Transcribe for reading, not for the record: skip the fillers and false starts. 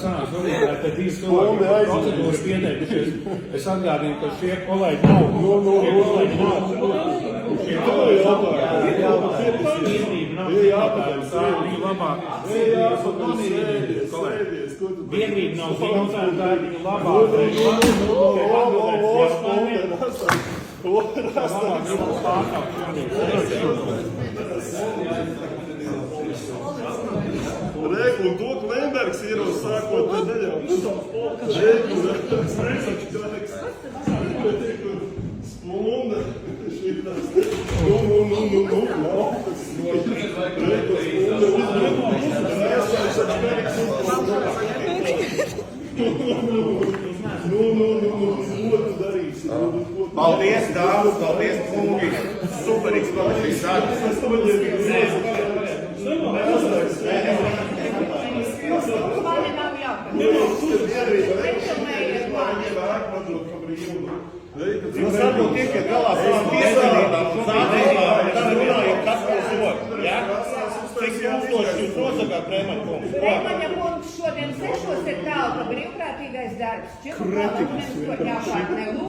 Te divi cilvēki procedūras pieteikušies. Es atgādinu, ka šie kolēģi nav. Šie kolēģi nav. Biedrība nav ziņotājiem, tā ir viņa Reiku, un to Klembergs ir uz sākot nedēļā. Reiku, Spulunda, šitās. Paldies, dāmas, paldies, kungi. Superīgs paldies. Mani nav Jūs varbūt tiekat galā savām tiesībām un sākībām, tad runājot, kas ko zog, ja? Cik tūkstoši jūs nosakāt, Prēmaņkungs? Prēmaņa kungs šodien 6 ir telpa brīvprātīgais darbs. 4 parlaments to jāpārnē.